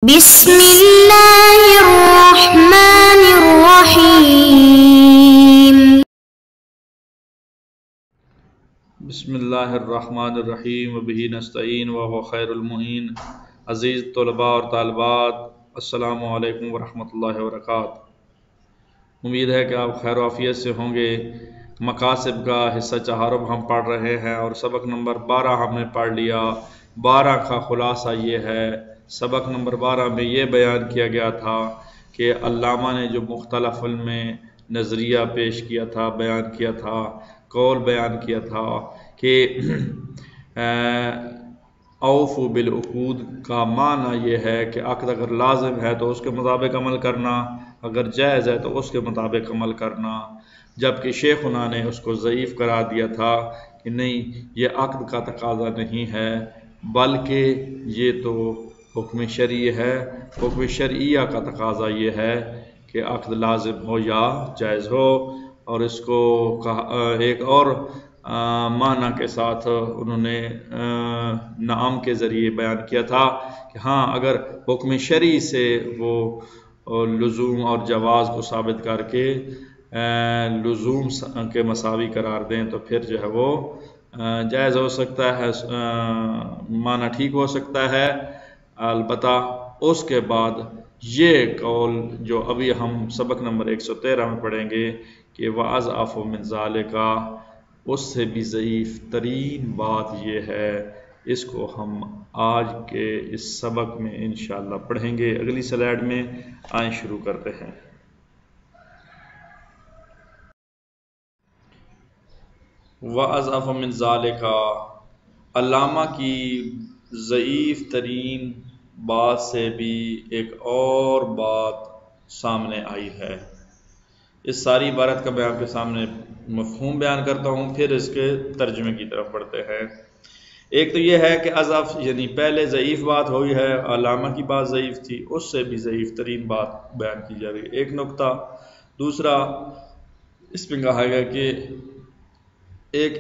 بسم اللہ الرحمن الرحیم بسم اللہ الرحمن الرحیم وبہ نستعین وہو خیر المعین۔ عزیز طلباء اور طالبات، السلام علیکم ورحمۃ اللہ وبرکاتہ۔ امید ہے کہ آپ خیر و عافیت سے ہوں گے۔ مقاصد کا حصہ چہارم ہم پڑھ رہے ہیں اور سبق نمبر 12 ہم نے پڑھ لیا۔ 12 کا خلاصہ یہ ہے، سبق نمبر 12 میں یہ بیان کیا گیا تھا کہ علامہ نے جو مختلف علم میں نظریہ پیش کیا تھا، بیان کیا تھا، قول بیان کیا تھا کہ اوفو بالعقود کا معنی یہ ہے کہ عقد اگر لازم ہے تو اس کے مطابق عمل کرنا، اگر جائز ہے تو اس کے مطابق عمل کرنا، جبکہ شیخنا نے اس کو ضعیف قرار دیا تھا کہ نہیں، یہ عقد کا تقاضا نہیں ہے بلکہ یہ تو حکم شرعی ہے، حکم شرعیہ کا تقاضا یہ ہے کہ عقد لازم ہو یا جائز ہو۔ اور اس کو ایک اور معنی کے ساتھ انہوں نے نعم کے ذریعے بیان کیا تھا کہ ہاں، اگر حکم شرعی سے وہ لزوم اور جواز کو ثابت کر کے لزوم کے مساوی قرار دیں تو پھر جو ہے وہ جائز ہو سکتا ہے، معنی ٹھیک ہو سکتا ہے۔ البتہ اس کے بعد یہ قول جو ابھی ہم سبق نمبر 113 میں پڑھیں گے کہ وَأَضْعَفُ مِنْ ذَلِكَ، اس سے بھی ضعیف ترین بات یہ ہے۔ اس کو ہم آج کے اس سبق میں انشاءاللہ پڑھیں گے۔ اگلی سلائیڈ میں آئیں شروع کرتے ہیں۔ وَأَضْعَفُ مِنْ ذَلِكَ، علامہ کی ضعیف ترین بات سے بھی ایک اور بات سامنے آئی ہے۔ اس ساری عبارت کا میں آپ کے سامنے مفہوم بیان کرتا ہوں، پھر اس کے ترجمے کی طرف بڑھتے ہیں۔ ایک تو یہ ہے کہ اضعف یعنی پہلے ضعیف بات ہوئی ہے، علامہ کی بات ضعیف تھی، اس سے بھی ضعیف ترین بات بیان کی جا رہی ہے، ایک نقطہ۔ دوسرا، اس میں کہا گیا کہ ایک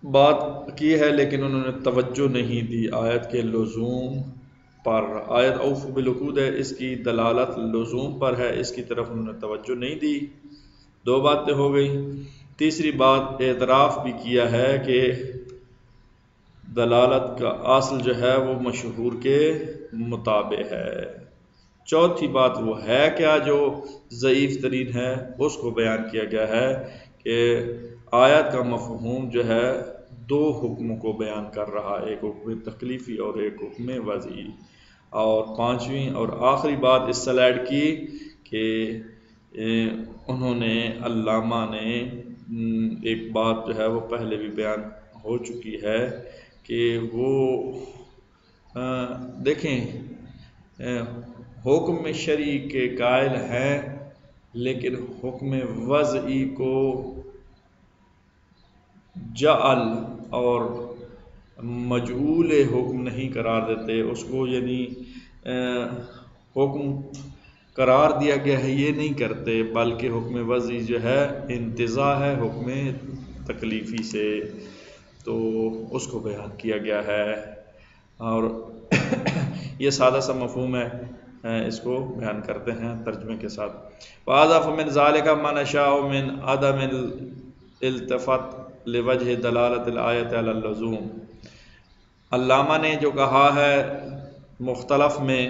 بات کی ہے لیکن انہوں نے توجہ نہیں دی آیت کے لزوم پر۔ آیت اوفو بالعقود ہے، اس کی دلالت لزوم پر ہے، اس کی طرف انہوں نے توجہ نہیں دی۔ دو باتیں ہو گئی۔ تیسری بات، اعتراف بھی کیا ہے کہ دلالت کا اصل جو ہے وہ مشہور کے مطابق ہے۔ چوتھی بات وہ ہے کیا جو ضعیف ترین ہے، اس کو بیان کیا گیا ہے کہ آیت کا مفہوم جو ہے دو حکموں کو بیان کر رہا ہے، ایک حکم تکلیفی اور ایک حکم وضعی۔ اور پانچویں اور آخری بات اس سلائیڈ کی کہ انہوں نے علامہ نے ایک بات جو ہے وہ پہلے بھی بیان ہو چکی ہے کہ وہ دیکھیں حکم شرعی کے قائل ہیں لیکن حکم وضعی کو جعل اور مجعول حکم نہیں قرار دیتے، اس کو یعنی حکم قرار دیا گیا ہے یہ نہیں کرتے، بلکہ حکم وضعی جو ہے انتزاع ہے حکم تکلیفی سے، تو اس کو بیان کیا گیا ہے۔ اور یہ سادہ سا مفہوم ہے، اس کو بیان کرتے ہیں ترجمے کے ساتھ۔ وَأَضْعَفُ مِنْ ذَلِكَ مَا نَشَاءُ مِنْ عَدَمِ الْالْتِفَاتِ لِوَجْهِ دَلَالَةِ الْآيَةِ عَلَى اللُّزُومِ، علامہ نے جو کہا ہے مختلف میں،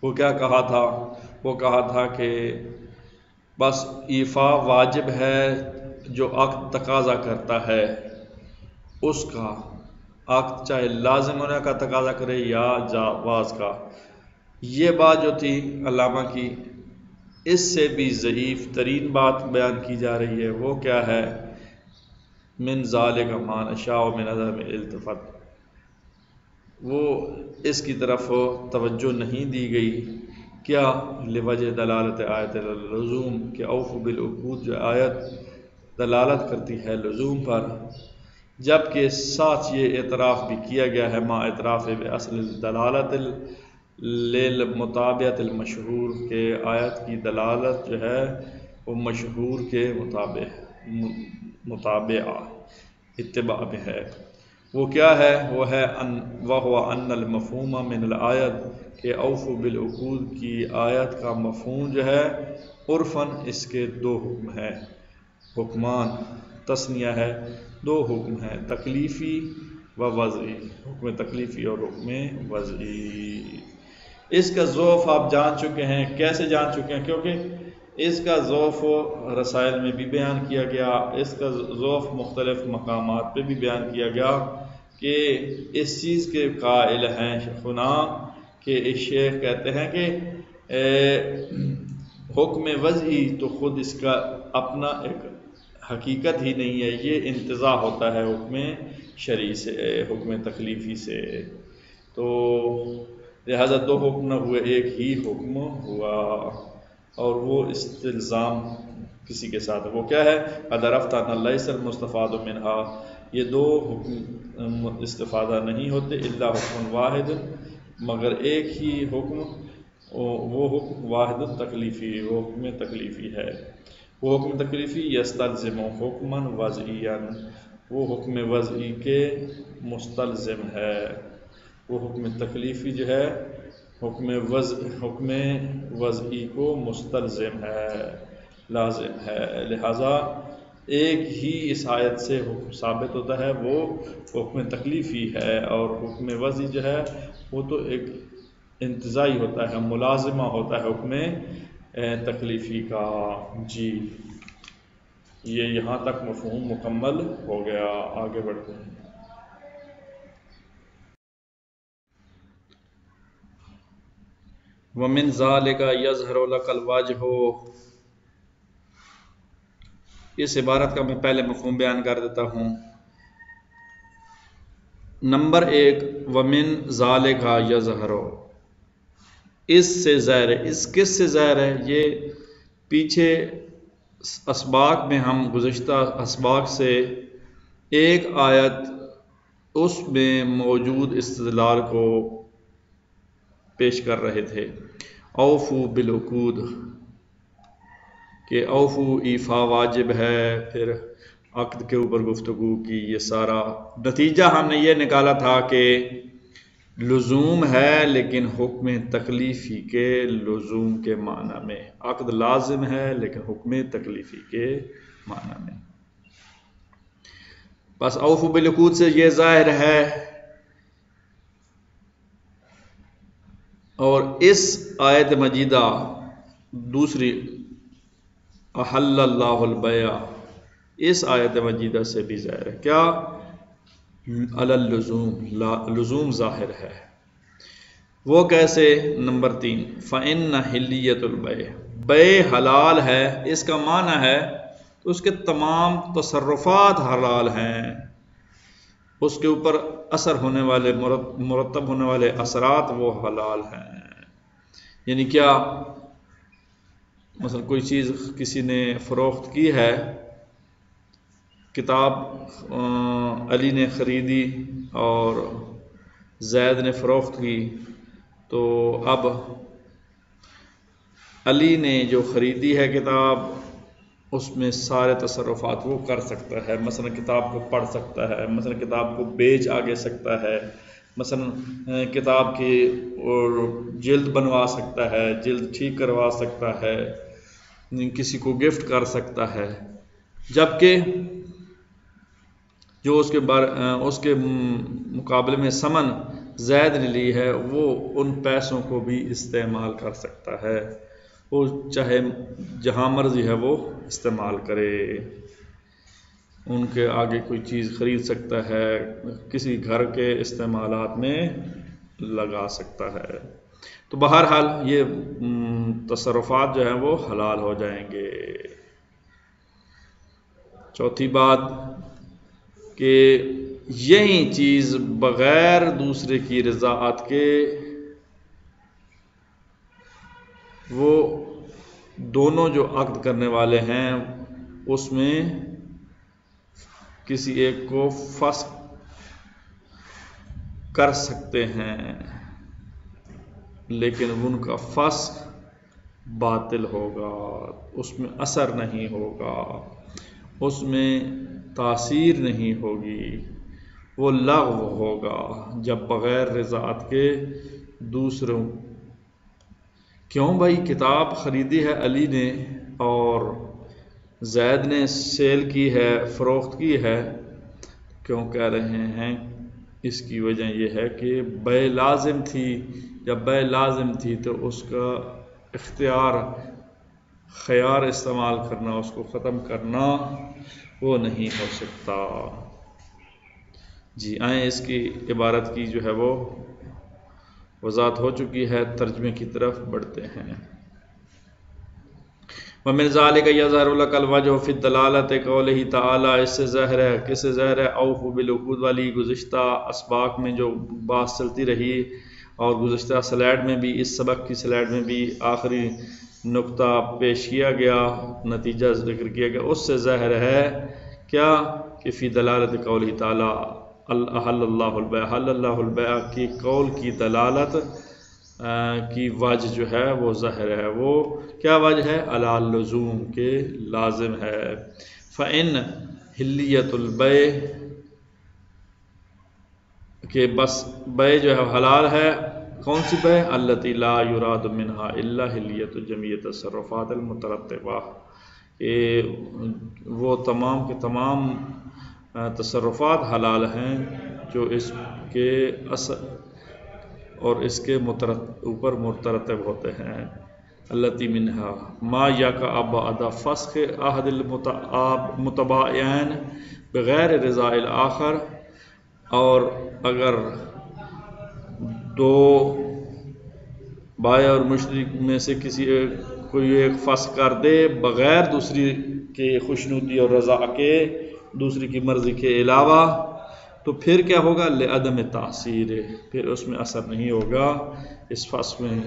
وہ کیا کہا تھا؟ وہ کہا تھا کہ بس ایفا واجب ہے جو عقد تقاضا کرتا ہے، اس کا عقد چاہے لازم ہونے کا تقاضا کرے یا جواز کا۔ یہ بات جو تھی علامہ کی، اس سے بھی ضعیف ترین بات بیان کی جا رہی ہے، وہ کیا ہے؟ من ذالک ما نشاء من عدم الالتفات، وہ اس کی طرف توجہ نہیں دی گئی۔ کیا؟ لوجہ دلالت آیت اللزوم، کہ اوفو بالعقود جو آیت دلالت کرتی ہے لزوم پر، جبکہ ساتھ یہ اعتراف بھی کیا گیا ہے ما اعتراف باصل دلالت للمتابعۃ المشہور، کہ آیت کی دلالت جو ہے وہ مشہور کے مطابع اتباع میں ہے۔ وہ کیا ہے؟ وہ ہے وَهُوَ أَنَّ الْمَفْهُومَ مِنَ الْآيَةِ کہ اوفوا بالعقود کی آیت کا مفہوم جو ہے عرفاً اس کے دو حکم ہے، حکمان تثنیہ ہے، دو حکم ہیں، تکلیفی و وضعی، حکم تکلیفی اور حکم وضعی۔ اس کا ضعف آپ جان چکے ہیں، کیسے جان چکے ہیں؟ کیونکہ اس کا ضعف رسائل میں بھی بیان کیا گیا، اس کا ضعف مختلف مقامات پہ بھی بیان کیا گیا کہ اس چیز کے قائل ہیں شیخنا کہ اس شیخ کہتے ہیں کہ حکم وضعی تو خود اس کا اپنا ایک حقیقت ہی نہیں ہے، یہ انتزاع ہوتا ہے حکم شرعی سے، حکم تکلیفی سے، تو لہذا دو حکم نہ ہوئے، ایک ہی حکم ہوا، اور وہ استلزام کسی کے ساتھ وہ کیا ہے؟ قد عرفت ان لیس المستفاد منها، یہ دو حکم استفادہ نہیں ہوتے، الا حکم واحد مگر ایک ہی حکم، وہ حکم واحد تکلیفی، وہ حکم تکلیفی ہے، وہ حکم تکلیفی یستلزم حکما وضعیا، وہ حکم وضعی کے مستلزم ہے، وہ حکم تکلیفی جو ہے حکم وضعی کو مستلزم ہے، لازم ہے، لہذا ایک ہی اس آیت سے حکم ثابت ہوتا ہے، وہ حکم تکلیفی ہے، اور حکم وضعی جو ہے وہ تو ایک انتزاعی ہوتا ہے، ملازمہ ہوتا ہے حکم تکلیفی کا۔ جی یہ یہاں تک مفہوم مکمل ہو گیا، آگے بڑھتے ہیں۔ وَمِن ذَلِكَ يَظْهَرُ لَكَ الْوَجْهُ، اس عبارت کا میں پہلے مفہوم بیان کر دیتا ہوں۔ نمبر 1، وَمِن ذَلِكَ يَظْهَرُ، اس سے ظاہر ہے، اس کس سے ظاہر ہے؟ یہ پیچھے اسباق میں ہم گزشتہ اسباق سے ایک آیت اس میں موجود استدلال کو پیش کر رہے تھے، اوفو بالعقود، کہ اوفو ایفا واجب ہے، پھر عقد کے اوپر گفتگو کی، یہ سارا نتیجہ ہم نے یہ نکالا تھا کہ لزوم ہے لیکن حکم تکلیفی کے لزوم کے معنی میں، عقد لازم ہے لیکن حکم تکلیفی کے معنی میں۔ بس اوفو بالعقود سے یہ ظاہر ہے، اور اس آیت مجیدہ دوسری احل اللہ البیع، اس آیت مجیدہ سے بھی ظاہر ہے، کیا؟ علی اللزوم، لزوم ظاہر ہے۔ وہ کیسے؟ نمبر 3، فإن حلیت البیع، بیع حلال ہے، اس کا معنی ہے تو اس کے تمام تصرفات حلال ہیں، اس کے اوپر اثر ہونے والے مرتب ہونے والے اثرات وہ حلال ہیں۔ یعنی کیا؟ مثلا کوئی چیز کسی نے فروخت کی ہے، کتاب علی نے خریدی اور زید نے فروخت کی، تو اب علی نے جو خریدی ہے کتاب، اس میں سارے تصرفات وہ کر سکتا ہے، مثلا کتاب کو پڑھ سکتا ہے، مثلا کتاب کو بیچ آگے سکتا ہے، مثلا کتاب کی جلد بنوا سکتا ہے، جلد ٹھیک کروا سکتا ہے، کسی کو گفٹ کر سکتا ہے، جبکہ جو اس کے مقابلے میں ثمن زید نے لی ہے، وہ ان پیسوں کو بھی استعمال کر سکتا ہے، وہ چاہے جہاں مرضی ہے وہ استعمال کرے، ان کے آگے کوئی چیز خرید سکتا ہے، کسی گھر کے استعمالات میں لگا سکتا ہے، تو بہرحال یہ تصرفات جو ہیں وہ حلال ہو جائیں گے۔ چوتھی بات کہ یہی چیز بغیر دوسرے کی رضاعت کے وہ دونوں جو عقد کرنے والے ہیں اس میں کسی ایک کو فسخ کر سکتے ہیں، لیکن ان کا فسخ باطل ہوگا، اس میں اثر نہیں ہوگا، اس میں تاثیر نہیں ہوگی، وہ لغو ہوگا جب بغیر رضاعت کے دوسروں. کیوں بھائی؟ کتاب خریدی ہے علی نے اور زید نے سیل کی ہے، فروخت کی ہے. کیوں کہہ رہے ہیں؟ اس کی وجہ یہ ہے کہ بے لازم تھی. جب بے لازم تھی تو اس کا اختیار، خیار استعمال کرنا، اس کو ختم کرنا وہ نہیں ہو سکتا. جی آئیں اس کی عبارت کی جو ہے وہ وضاحت ہو چکی ہے، ترجمے کی طرف بڑھتے ہیں. وَمِنْ ذَلِكَ يَظْهَرُ لَكَ الْوَجْهُ فِي الدَّلَالَةِ قَوْلِهِ تَعَالَى. اس سے ظاہر ہے، کس سے ظاہر ہے؟ اوفوا بالعقود والی گزشتہ اسباق میں جو بات چلتی رہی اور گزشتہ سلائیڈ میں بھی، اس سبق کی سلائیڈ میں بھی آخری نقطہ پیش کیا گیا، نتیجہ ذکر کیا گیا. اس سے ظاہر ہے کیا کہ فی دلالت قوله تعالی احل اللہ البیع، حل اللہ البیع کی قول کی دلالت کی وجہ جو ہے وہ ظاہر ہے. وہ کیا وجہ ہے؟ علی اللزوم کے لازم ہے. فإن حلیت البیع کہ بس بیع جو ہے حلال ہے. کون سی بیع؟ التی لا یراد منہا الا حلیت جمیع تصرفات المترتبہ، وہ تمام کے تمام تصرفات حلال ہیں جو اس کے اثر اور اس کے اوپر مترتب ہوتے ہیں. التی منہا ما یقع بعد فسخ عہد المتباعین بغیر رضاء الآخر، اور اگر دو بائع اور مشتری میں سے کوئی ایک فسخ کر دے بغیر دوسری کے خوشنودی اور رضا کے، دوسری کی مرضی کے علاوہ، تو پھر کیا ہوگا؟ لعدم تاثیر، پھر اس میں اثر نہیں ہوگا اس فسخ میں.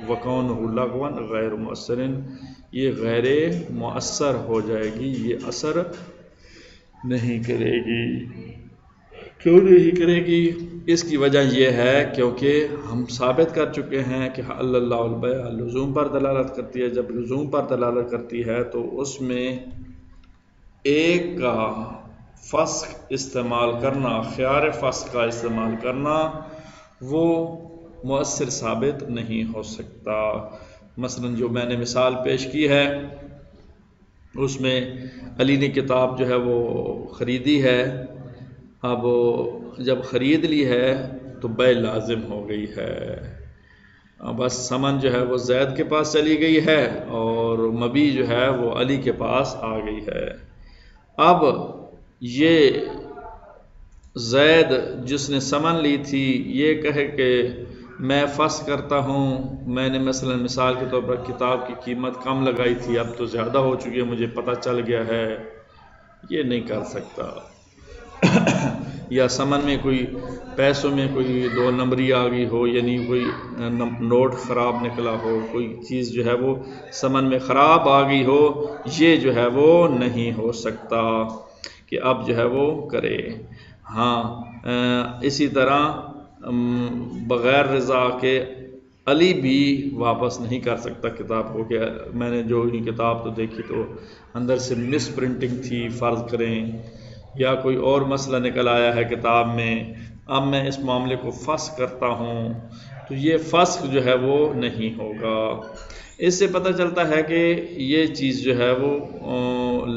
وَكَوْنُهُ لَغْوًا غیر مؤثر، یہ غیر مؤثر ہو جائے گی، یہ اثر نہیں کرے گی. کیوں نہیں کرے گی؟ اس کی وجہ یہ ہے کیونکہ ہم ثابت کر چکے ہیں کہ حل اللہ البیع لزوم پر دلالت کرتی ہے. جب لزوم پر دلالت کرتی ہے تو اس میں ایک کا فسخ استعمال کرنا، خیار فسخ کا استعمال کرنا، وہ مؤثر ثابت نہیں ہو سکتا. مثلا جو میں نے مثال پیش کی ہے اس میں علی نے کتاب جو ہے وہ خریدی ہے. اب جب خرید لی ہے تو بیع لازم ہو گئی ہے. بس ثمن جو ہے وہ زید کے پاس چلی گئی ہے اور مبیع جو ہے وہ علی کے پاس آ گئی ہے. اب یہ زید جس نے ثمن لی تھی یہ کہے کہ میں فسخ کرتا ہوں، میں نے مثلا مثال کے طور پر کتاب کی قیمت کم لگائی تھی، اب تو زیادہ ہو چکی ہے، مجھے پتہ چل گیا ہے. یہ نہیں کر سکتا. یا ثمن میں کوئی پیسوں میں کوئی دو نمبری آ گئی ہو، یعنی کوئی نوٹ خراب نکلا ہو، کوئی چیز جو ہے وہ ثمن میں خراب آ گئی ہو، یہ جو ہے وہ نہیں ہو سکتا کہ اب جو ہے وہ کرے. ہاں اسی طرح بغیر رضا کے علی بھی واپس نہیں کر سکتا کتاب کو کہ میں نے جو کتاب تو دیکھی تو اندر سے مس پرنٹنگ تھی فرض کریں، یا کوئی اور مسئلہ نکل آیا ہے کتاب میں، اب میں اس معاملے کو فسخ کرتا ہوں، تو یہ فسخ جو ہے وہ نہیں ہوگا. اس سے پتہ چلتا ہے کہ یہ چیز جو ہے وہ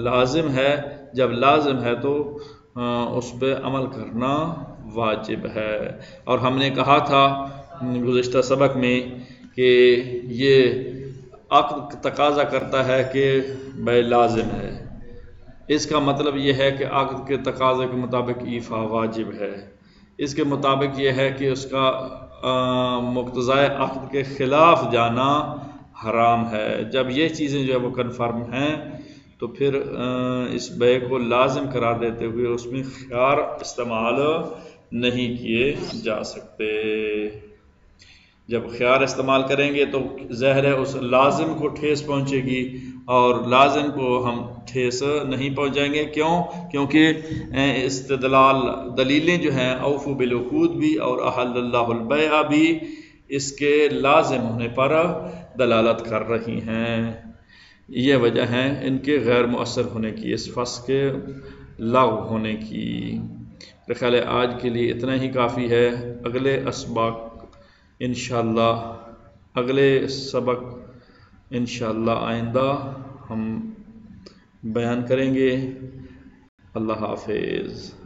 لازم ہے. جب لازم ہے تو اس پہ عمل کرنا واجب ہے. اور ہم نے کہا تھا گزشتہ سبق میں کہ یہ عقد تقاضا کرتا ہے کہ بیع لازم ہے. اس کا مطلب یہ ہے کہ عقد کے تقاضے کے مطابق ایفا واجب ہے. اس کے مطابق یہ ہے کہ اس کا مقتضائے عقد کے خلاف جانا حرام ہے. جب یہ چیزیں جو ہے وہ کنفرم ہیں تو پھر اس بیع کو لازم قرار دیتے ہوئے اس میں خیار استعمال نہیں کیے جا سکتے. جب خیار استعمال کریں گے تو ظاہر ہے اس لازم کو ٹھیس پہنچے گی اور لازم کو ہم ٹھیس نہیں پہنچائیں گے. کیوں؟ کیونکہ استدلال دلیلیں جو ہیں اوفوا بالعقود بھی اور احل اللہ البیع بھی اس کے لازم ہونے پر دلالت کر رہی ہیں. یہ وجہ ہے ان کے غیر مؤثر ہونے کی، اس فسخ کے لغو ہونے کی. میرے خیال ہے آج کے لیے اتنا ہی کافی ہے. اگلے اسباق انشاءاللہ، اگلے سبق انشاءاللہ آئندہ ہم بیان کریں گے. اللہ حافظ.